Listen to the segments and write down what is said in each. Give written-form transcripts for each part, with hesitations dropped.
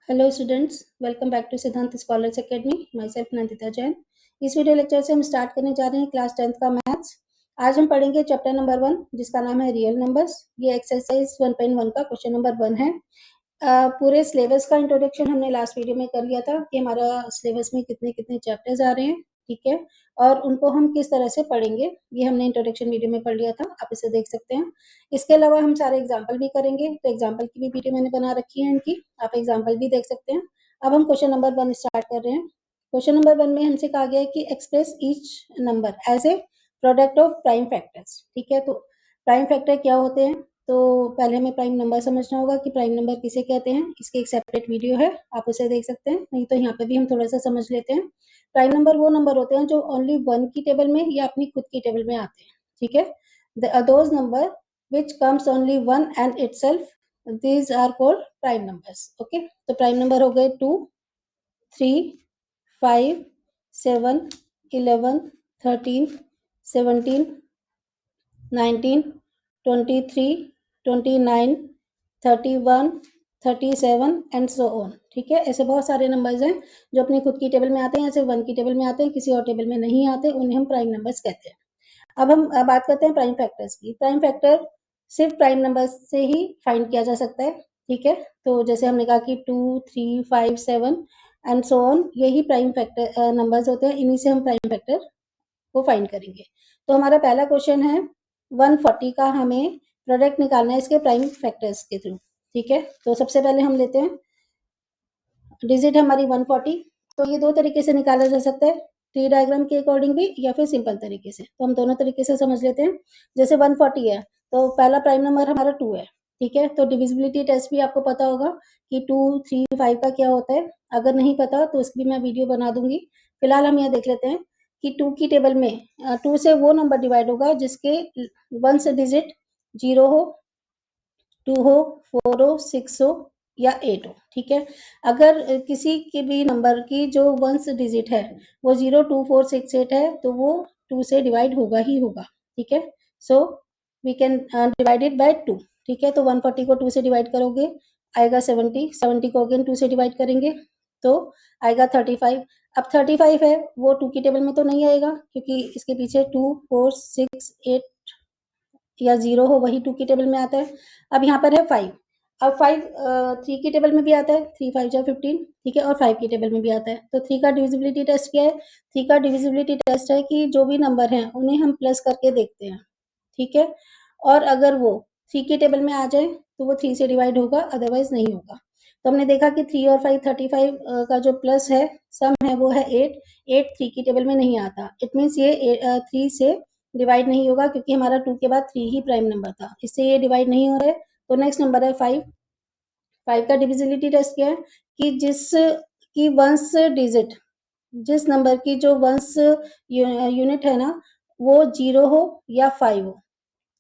Hello students, welcome back to Siddhant Scholars Academy. Myself Nandita Jain. इस video lecture से हम start करने जा रहे हैं क्लास 10th का मैथ्स। आज हम पढ़ेंगे चैप्टर नंबर 1 जिसका नाम है रियल नंबर्स। ये एक्सरसाइज 1.1 का क्वेश्चन नंबर 1 है। पूरे सिलेबस का इंट्रोडक्शन हमने लास्ट वीडियो में कर लिया था कि हमारा सिलेबस में कितने कितने चैप्टर्स आ रहे हैं, ठीक है, और उनको हम किस तरह से पढ़ेंगे ये हमने इंट्रोडक्शन वीडियो में पढ़ लिया था, आप इसे देख सकते हैं। इसके अलावा हम सारे एग्जाम्पल भी करेंगे, तो एग्जाम्पल की भी वीडियो मैंने बना रखी है इनकी, आप एग्जाम्पल भी देख सकते हैं। अब हम क्वेश्चन नंबर 1 स्टार्ट कर रहे हैं। क्वेश्चन नंबर 1 में हमसे कहा गया है कि express each number as a product of prime factors, ठीक है। तो प्राइम फैक्टर क्या होते हैं, तो पहले हमें प्राइम नंबर समझना होगा कि प्राइम नंबर किसे कहते हैं। इसकी एक सेपरेट वीडियो है, आप उसे देख सकते हैं, नहीं तो यहाँ पे भी हम थोड़ा सा समझ लेते हैं। प्राइम नंबर वो नंबर होते हैं जो ओनली 1 की टेबल में या अपनी खुद की टेबल में आते हैं, ठीक है। Those number which comes only 1 and itself, these are called prime numbers, okay। तो प्राइम नंबर हो गए 2, 3, 5, 7, 11, 13, 17, 19, 23, 29, 31, 37 एंड सो ऑन, ठीक है। ऐसे बहुत सारे नंबर्स हैं जो अपनी खुद की टेबल में आते हैं, ऐसे 1 की टेबल में आते हैं, किसी और टेबल में नहीं आते, उन्हें हम प्राइम नंबर्स कहते हैं। अब हम बात करते हैं प्राइम फैक्टर्स की। प्राइम फैक्टर सिर्फ प्राइम नंबर से ही फाइंड किया जा सकता है, ठीक है। तो जैसे हमने कहा कि 2, 3, 5, 7 एंड सो ऑन, यही प्राइम फैक्टर नंबर्स होते हैं, इन्हीं से हम प्राइम फैक्टर को फाइंड करेंगे। तो हमारा पहला क्वेश्चन है 140 का, हमें प्रोडक्ट निकालना है इसके प्राइम फैक्टर्स के थ्रू, ठीक है। तो सबसे पहले हम लेते हैं डिजिट हमारी 140। तो ये दो तरीके से निकाला जा सकता है, ट्री डायग्राम के अकॉर्डिंग भी या फिर सिंपल तरीके से। तो हम दोनों तरीके से समझ लेते हैं। जैसे 140 है तो पहला प्राइम नंबर हमारा 2 है, ठीक है। तो डिविजिबिलिटी टेस्ट भी आपको पता होगा कि 2, 3, 5 का क्या होता है। अगर नहीं पता तो उसकी भी मैं वीडियो बना दूंगी। फिलहाल हम यह देख लेते हैं कि 2 की टेबल में 2 से वो नंबर डिवाइड होगा जिसके 1 डिजिट 0 हो, 2 हो, 4 हो, 6 हो या 8 हो, ठीक है। अगर किसी के भी नंबर की जो 1 डिजिट है वो 0, 2, 4, 6, 8 है तो वो 2 से डिवाइड होगा ही होगा, ठीक है। So we can divide it by 2, ठीक है। तो 140 को 2 से डिवाइड करोगे आएगा 70, 70 को अगेन 2 से डिवाइड करेंगे तो आएगा 35। अब 35 है वो 2 की टेबल में तो नहीं आएगा क्योंकि इसके पीछे 2, 4, 6, 8 या 0 हो वही 2 की टेबल में आता है। अब यहाँ पर है 5। अब 5 3 की टेबल में भी आता है, 3 5 जा 15, ठीक है, और 5 की टेबल में भी आता है। तो 3 का डिविजिबिलिटी टेस्ट क्या है? 3 का डिविजिबिलिटी टेस्ट है कि जो भी नंबर हैं उन्हें हम प्लस करके देखते हैं, ठीक है। और अगर वो 3 की टेबल में आ जाए तो वो 3 से डिवाइड होगा, अदरवाइज नहीं होगा। तो हमने देखा कि 3 और 5 35 का जो प्लस है सम है वो है 8। 8 3 की टेबल में नहीं आता, इट मीन्स ये 3 से डिवाइड नहीं होगा क्योंकि हमारा 2 के बाद 3 ही प्राइम नंबर था, इससे ये डिवाइड नहीं हो रहा है। तो नेक्स्ट नंबर है 5। 5 का डिविजिबिलिटी टेस्ट क्या है कि जिस की वंस डिजिट, जिस नंबर की जो वंस यूनिट है ना वो 0 हो या 5 हो,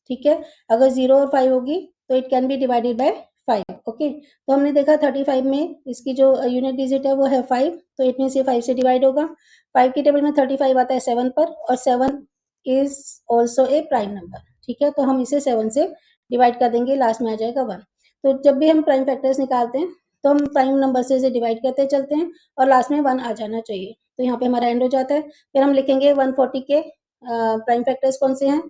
ठीक है। अगर 0 और 5 होगी तो it can be divided by 5, okay. तो हमने देखा 35 में इसकी जो यूनिट डिजिट है वो है 5, तो इट मीन्स ये 5 से डिवाइड होगा। 5 की टेबल में 35 आता है 7 पर, और 7 is also a prime number, ठीक है। तो हम इसे 7 से डिवाइड कर देंगे, लास्ट में आ जाएगा 1। तो जब भी हम प्राइम फैक्टर्स निकालते हैं तो हम प्राइम नंबर से डिवाइड करते चलते हैं और लास्ट में 1 आ जाना चाहिए। तो यहाँ पे हमारा एंड हो जाता है। फिर हम लिखेंगे 140 के प्राइम फैक्टर्स कौन से हैं?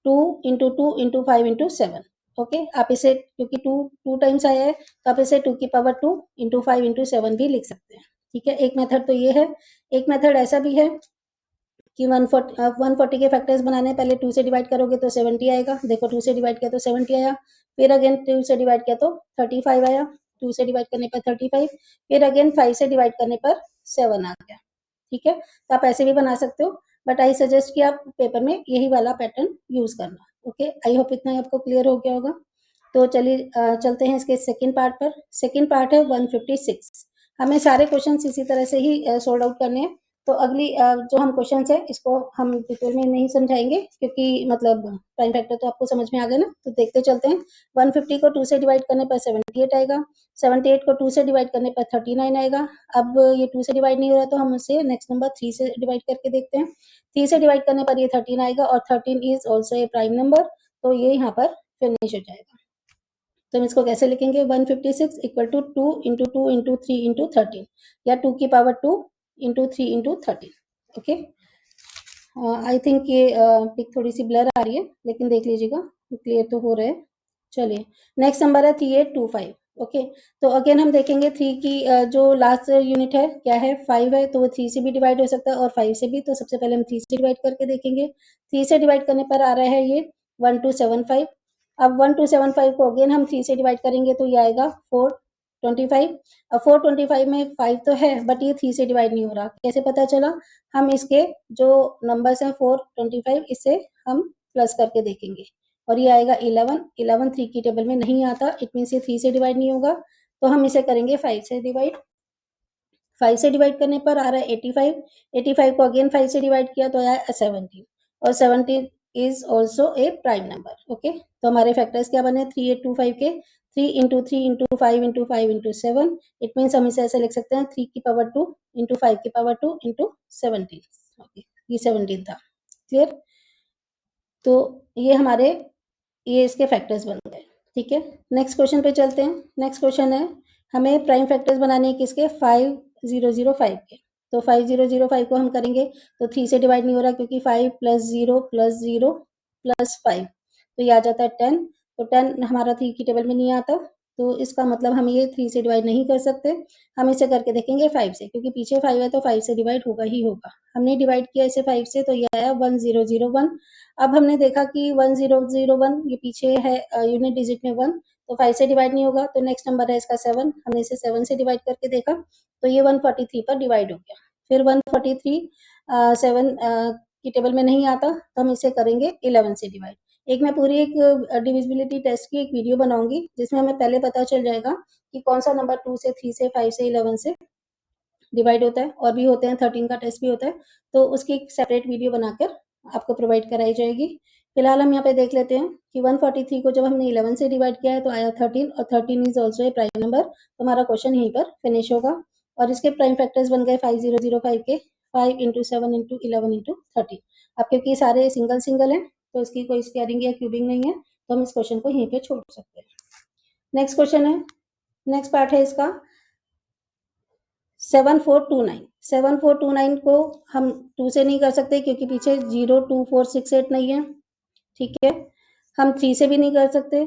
2 इंटू 2 इंटू 5 इंटू 7, ओके। आप इसे क्योंकि 2 टाइम्स आया है तो आप इसे 2 की पावर 2 इंटू 5 इंटू 7 भी लिख सकते हैं, ठीक है। एक मेथड तो ये है। एक मेथड ऐसा भी है कि 140 के फैक्टर्स बनाने पहले 2 से डिवाइड करोगे तो 70 आएगा। देखो 2 से डिवाइड किया तो 70 आया, फिर अगेन 2 से डिवाइड किया तो 35 आया, 2 से डिवाइड करने पर 35, फिर अगेन 5 से डिवाइड करने पर 7 आ गया, ठीक है। तो आप ऐसे भी बना सकते हो, बट आई सजेस्ट कि आप पेपर में यही वाला पैटर्न यूज करना, ओके। आई होप इतना आपको क्लियर हो गया होगा। तो चलिए चलते हैं इसके सेकंड पार्ट पर। सेकंड पार्ट है 156। हमें सारे क्वेश्चन इसी तरह से ही सोल्व आउट करने हैं। तो अगली जो हम क्वेश्चन है इसको हम डिटेल में नहीं समझाएंगे क्योंकि मतलब प्राइम फैक्टर तो आपको समझ में आ गया ना। तो देखते चलते हैं। 150 को 2 से डिवाइड करने पर 78 आएगा, 78 को 2 से डिवाइड करने पर 39 आएगा। अब ये 2 से डिवाइड नहीं हो रहा तो हम इसे नेक्स्ट नंबर 3 से डिवाइड करके देखते हैं। 3 से डिवाइड करने पर ये 13 आएगा और 13 is also a prime number, तो ये यहाँ पर फिनिश हो जाएगा। तो हम इसको कैसे लिखेंगे, 156 equal to 2 into 2 into 3 into 13, या 2 की power 2 into 3 into 13। Okay, I think ये पिक थोड़ी सी ब्लर आ रही है, लेकिन देख लीजिएगा क्लियर तो हो रहा है। चलिए, नेक्स्ट नंबर है 3825। ओके, तो अगेन हम देखेंगे 3 की जो लास्ट यूनिट है क्या है, 5 है, तो वो 3 से भी डिवाइड हो सकता है और 5 से भी। तो सबसे पहले हम 3 से डिवाइड करके देखेंगे। 3 से डिवाइड करने पर आ रहा है ये 1275। अब 1275 को अगेन हम 3 से डिवाइड करेंगे तो ये आएगा 425। अब 425 में 5 तो है, बट ये 3 से डिवाइड नहीं हो रहा, कैसे पता चला, हम इसके जो नंबर्स हैं 425, इससे हम प्लस करके देखेंगे और ये आएगा 11। 11 3 की टेबल में नहीं आता, इट मीन्स ये 3 से डिवाइड नहीं होगा, तो हम इसे करेंगे 5 से डिवाइड। 5 से डिवाइड करने पर आ रहा है 85। 85 को अगेन 5 से डिवाइड किया तो आया 17, और 17 is also a prime number. Okay, तो हमारे फैक्टर्स क्या बने 3825 के, 3 into 3 into 5 into 5 into 7, it means हम इसे ऐसे लिख सकते हैं 3 की पावर 2 इंटू 5 की पावर 2 इंटू 17। ओके, ये 17 था। क्लियर, तो ये हमारे ये इसके फैक्टर्स बन गए। ठीक है, नेक्स्ट क्वेश्चन पे चलते हैं। नेक्स्ट क्वेश्चन है हमें प्राइम फैक्टर्स बनाने हैं किसके, 5005 के। तो 5005 को हम करेंगे तो 3 से डिवाइड नहीं हो रहा, क्योंकि 5 प्लस 0 प्लस 0 प्लस 5, तो ये आ जाता है 10। तो 10 हमारा 3 की टेबल में नहीं आता, तो इसका मतलब हम ये 3 से डिवाइड नहीं कर सकते। हम इसे करके देखेंगे 5 से, क्योंकि पीछे 5 है तो 5 से डिवाइड होगा ही होगा। हमने डिवाइड किया इसे 5 से, तो ये आया 1001। अब हमने देखा कि 1001 ये पीछे है यूनिट डिजिट में 1, तो 5 से डिवाइड नहीं होगा। तो नेक्स्ट नंबर है इसका 7, हमने इसे 7 से डिवाइड करके देखा तो ये 143 पर डिवाइड हो गया। फिर 143 7 की टेबल में नहीं आता, तो हम इसे करेंगे 11 से डिवाइड। एक मैं पूरी एक डिविजिबिलिटी टेस्ट की एक वीडियो बनाऊंगी, जिसमें हमें पहले पता चल जाएगा कि कौन सा नंबर 2 से 3 से 5 से 11 से डिवाइड होता है, और भी होते हैं, 13 का टेस्ट भी होता है, तो उसकी एक सेपरेट वीडियो बनाकर आपको प्रोवाइड कराई जाएगी। फिलहाल हम यहाँ पे देख लेते हैं कि 143 को जब हमने 11 से डिवाइड किया है तो आया 13, और 13 is also a prime number, तो हमारा क्वेश्चन यहीं पर फिनिश होगा। और इसके प्राइम फैक्टर्स बन गए 5005 के, 5 इंटू 7 इंटू 11 इंटू 13। अब क्योंकि सारे सिंगल सिंगल हैं, तो इसकी कोई स्क्वायरिंग या क्यूबिंग नहीं है, तो हम इस क्वेश्चन को यहीं पे छोड़ सकते हैं। नेक्स्ट क्वेश्चन है, नेक्स्ट पार्ट है इसका 7429। 7429 को हम 2 से नहीं कर सकते, क्योंकि पीछे 02468 नहीं है। ठीक है, हम 3 से भी नहीं कर सकते,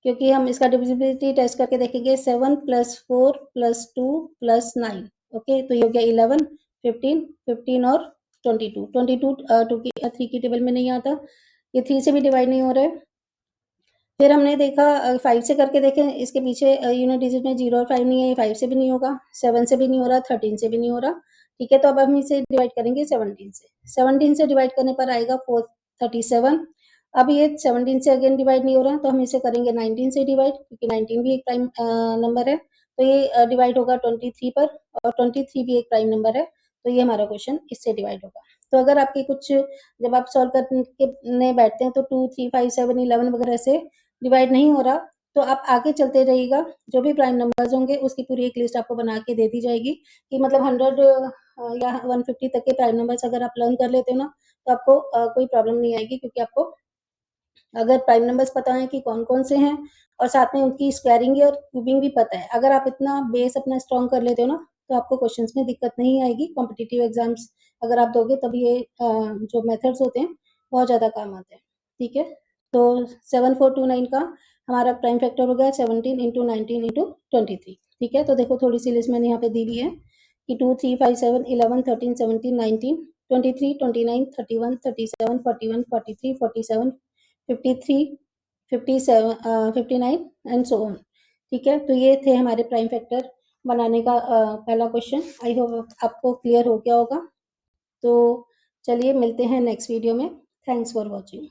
क्योंकि हम इसका डिविजिबिलिटी टेस्ट करके देखेंगे 7 प्लस 4 प्लस 2 प्लस 9। ओके, तो ये हो गया 11 15 15 और 22। 22 3 की टेबल में नहीं आता, ये 3 से भी डिवाइड नहीं हो रहा है। फिर हमने देखा 5 से करके देखे, इसके पीछे यूनिट डिजिट में 0 और 5 नहीं है, ये 5 से भी नहीं होगा, 7 से भी नहीं हो रहा, 13 से भी नहीं हो रहा। ठीक है, तो अब हम इसे डिवाइड करेंगे 17 से। 17 से डिवाइड करने पर आएगा 437। अब ये 17 से अगेन डिवाइड नहीं हो रहा, तो हम इसे करेंगे 19 से डिवाइड, क्योंकि 19 भी एक प्राइम नंबर है, तो ये डिवाइड होगा 23 पर, और 23 भी एक प्राइम नंबर है, तो ये हमारा क्वेश्चन इससे डिवाइड होगा। तो अगर आपके कुछ जब आप सॉल्व करने बैठते हैं तो 2 3 5 7 11 वगैरह से डिवाइड नहीं हो रहा, तो आप आगे चलते रहिएगा, जो भी प्राइम नंबर्स होंगे उसकी पूरी एक लिस्ट आपको बना के दे दी जाएगी, कि मतलब 100 या 150 तक के प्राइम नंबर्स अगर आप लर्न कर लेते हो ना, तो आपको कोई प्रॉब्लम नहीं आएगी, क्योंकि आपको अगर प्राइम नंबर्स पता है कि कौन कौन से हैं, और साथ में उनकी स्क्वायरिंग और क्यूबिंग भी पता है, अगर आप इतना बेस अपना स्ट्रॉन्ग कर लेते हो ना, तो आपको क्वेश्चंस में दिक्कत नहीं आएगी। कॉम्पिटिटिव एग्जाम्स अगर आप दोगे, तब ये जो मेथड्स होते हैं बहुत ज़्यादा काम आते हैं। ठीक है, तो 7429 का हमारा प्राइम फैक्टर हो गया 17 इंटू 19 इंटू 23। ठीक है, तो देखो थोड़ी सी लिस्ट मैंने यहाँ पे दी हुई है कि 2 3 5 7 11 13 17 19 23 29 31 37 41 43 47 53 57 59 एंड सो ऑन। ठीक है, तो ये थे हमारे प्राइम फैक्टर बनाने का पहला क्वेश्चन। आई होप आपको क्लियर हो गया होगा। तो चलिए मिलते हैं नेक्स्ट वीडियो में। Thanks for watching.